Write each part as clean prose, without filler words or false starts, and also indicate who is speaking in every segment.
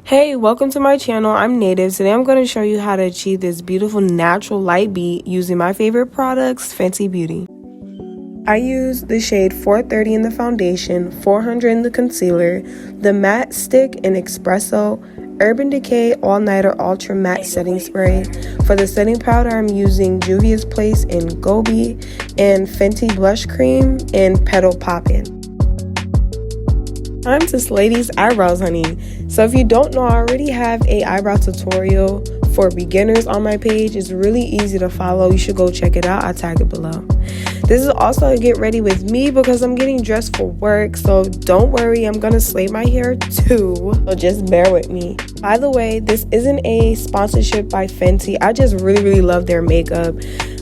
Speaker 1: Hey, welcome to my channel. I'm Native. Today I'm going to show you how to achieve this beautiful natural light beat using my favorite products, Fenty Beauty. I use the shade 430 in the foundation, 400 in the concealer, the matte stick in Espresso, Urban Decay All Nighter Ultra Matte Setting Spray. For the setting powder, I'm using Juvia's Place in Gobi and Fenty Blush Cream in Petal Poppin. Time to slay these eyebrows, honey. So if you don't know, I already have a eyebrow tutorial for beginners on my page. It's really easy to follow. You should go check it out. I'll tag it below. This is also a get ready with me because I'm getting dressed for work, so don't worry, I'm gonna slay my hair too, so just bear with me. By the way, this isn't a sponsorship by Fenty. I just really love their makeup,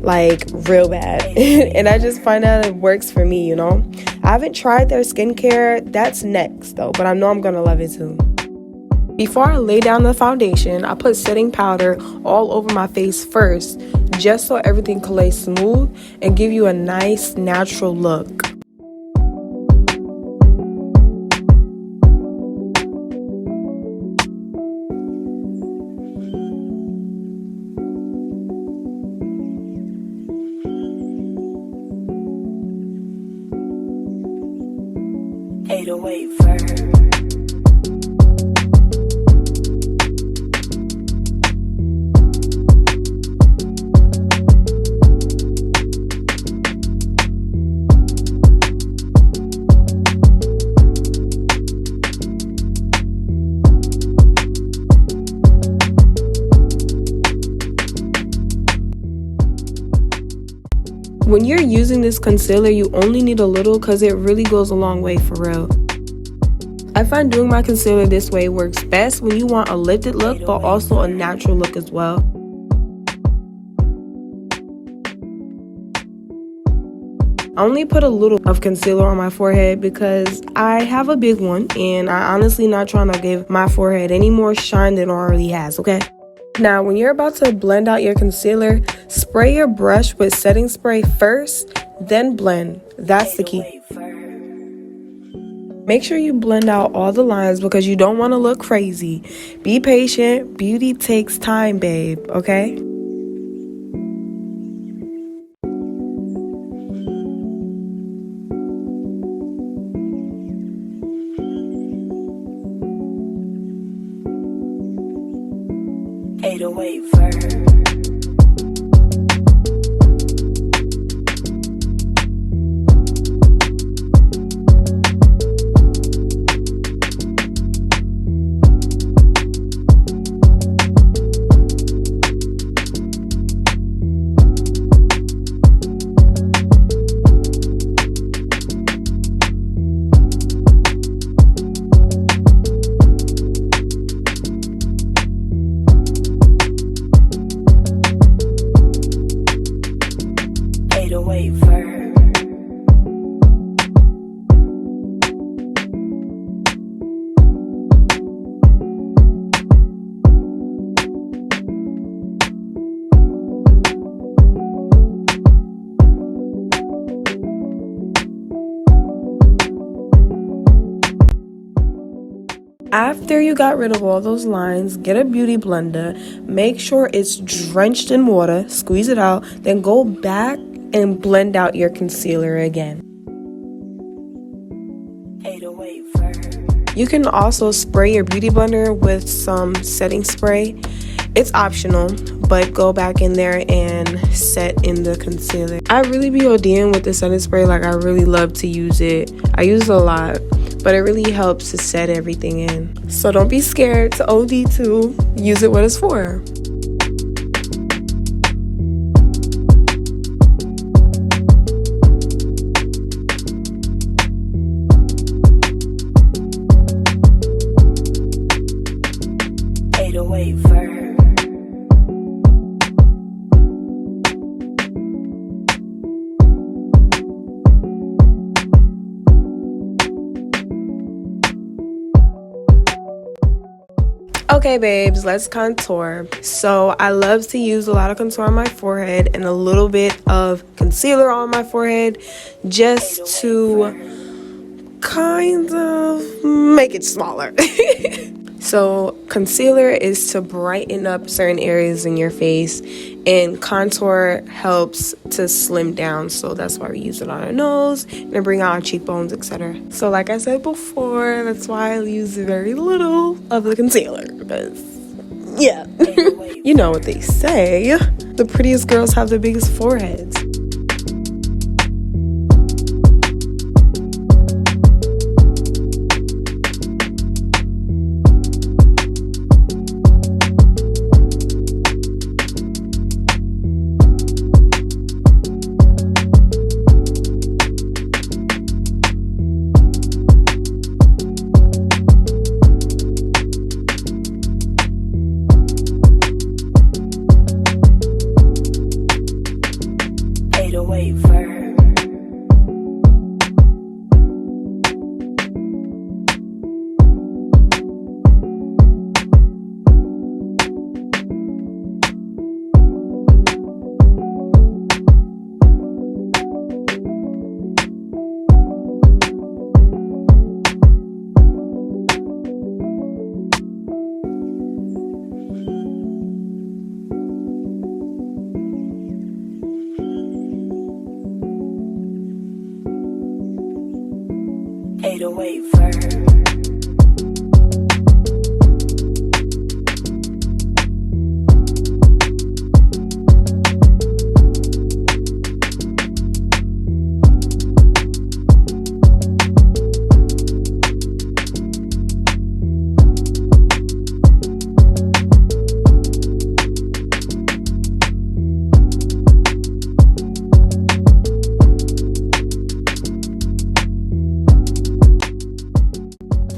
Speaker 1: like real bad. And I just find out it works for me, you know. I haven't tried their skincare. That's next though, but I know I'm gonna love it too. Before I lay down the foundation, I put setting powder all over my face first, just so everything can lay smooth and give you a nice natural look. When you're using this concealer, you only need a little because it really goes a long way for real. I find doing my concealer this way works best when you want a lifted look but also a natural look as well. I only put a little of concealer on my forehead because I have a big one and I honestly not trying to give my forehead any more shine than it already has, okay? Now, when you're about to blend out your concealer, spray your brush with setting spray first, then blend. That's the key. Make sure you blend out all the lines because you don't want to look crazy. Be patient. Beauty takes time, babe, okay? After you got rid of all those lines, get a beauty blender, make sure it's drenched in water, squeeze it out, then go back and blend out your concealer again. You can also spray your beauty blender with some setting spray. It's optional, but go back in there and set in the concealer. I really be ODing with the setting spray, like I really love to use it. I use it a lot, but it really helps to set everything in. So don't be scared to OD too. Use it what it's for. Okay, babes, let's contour. So I love to use a lot of contour on my forehead and a little bit of concealer on my forehead just to kind of make it smaller. So So concealer is to brighten up certain areas in your face, and contour helps to slim down. So that's why we use it on our nose and to bring out our cheekbones, etc. So like I said before, that's why I use very little of the concealer, because yeah, you know what they say, the prettiest girls have the biggest foreheads.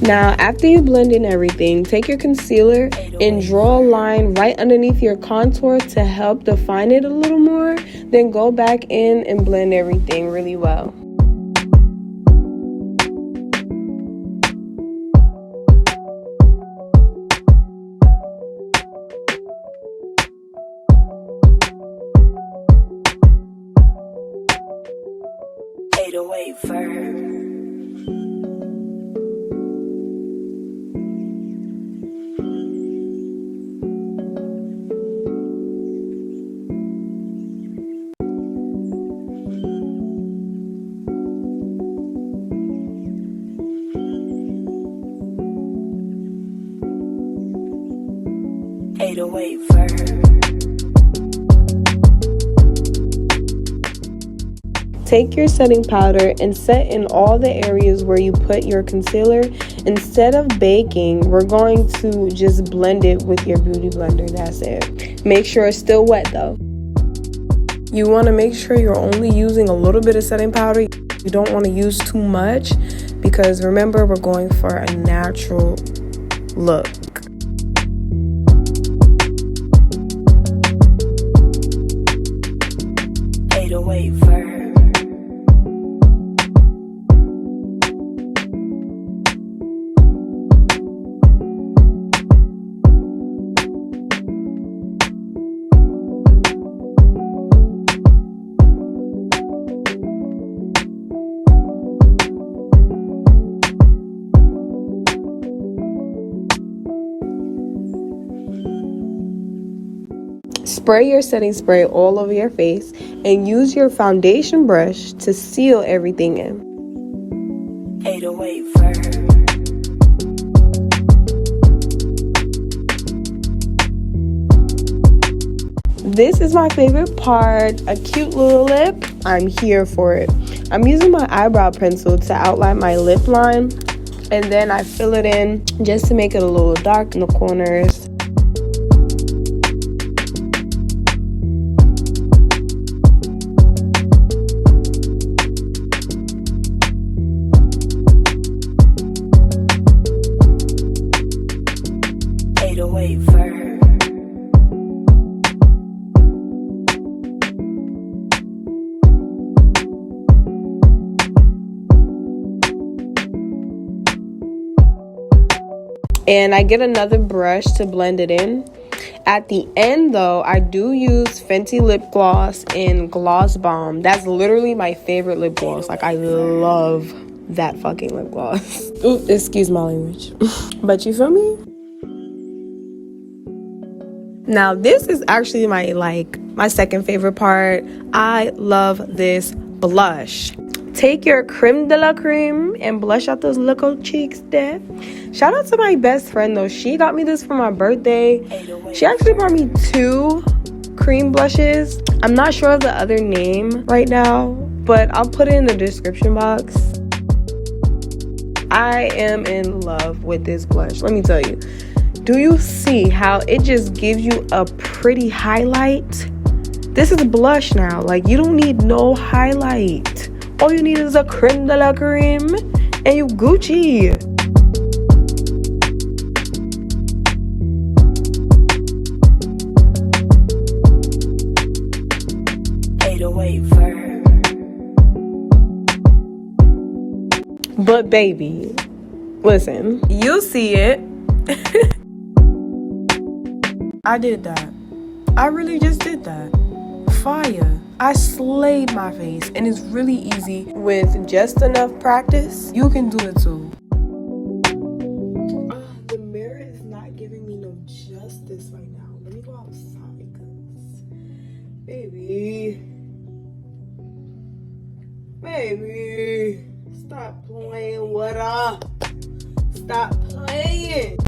Speaker 1: Now, after you blend in everything, take your concealer and draw a line right underneath your contour to help define it a little more. Then go back in and blend everything really well. Take your setting powder and set in all the areas where you put your concealer. Instead of baking, we're going to just blend it with your beauty blender. That's it. Make sure it's still wet though. You want to make sure you're only using a little bit of setting powder. You don't want to use too much, because remember, we're going for a natural look. Spray your setting spray all over your face and use your foundation brush to seal everything in. 808 first. This is my favorite part, a cute little lip. I'm here for it. I'm using my eyebrow pencil to outline my lip line, and then I fill it in just to make it a little dark in the corners. And I get another brush to blend it in. At the end though, I do use Fenty lip gloss and Gloss Bomb. That's literally my favorite lip gloss. Like, I love that fucking lip gloss. Ooh, excuse my language. But you feel me? Now this is actually my second favorite part. I love this blush. Take your creme de la creme and blush out those little cheeks there. Shout out to my best friend though. She got me this for my birthday. She actually brought me 2 cream blushes. I'm not sure of the other name right now, but I'll put it in the description box. I am in love with this blush. Let me tell you. Do you see how it just gives you a pretty highlight? This is blush now. Like, you don't need no highlight. All you need is a creme de la creme and you Gucci. But baby, listen, you see it. I did that. I really just did that. Fire. I slayed my face, and it's really easy. With just enough practice, you can do it too. The mirror is not giving me no justice right now. Let me go outside because, baby, stop playing with her. Stop playing.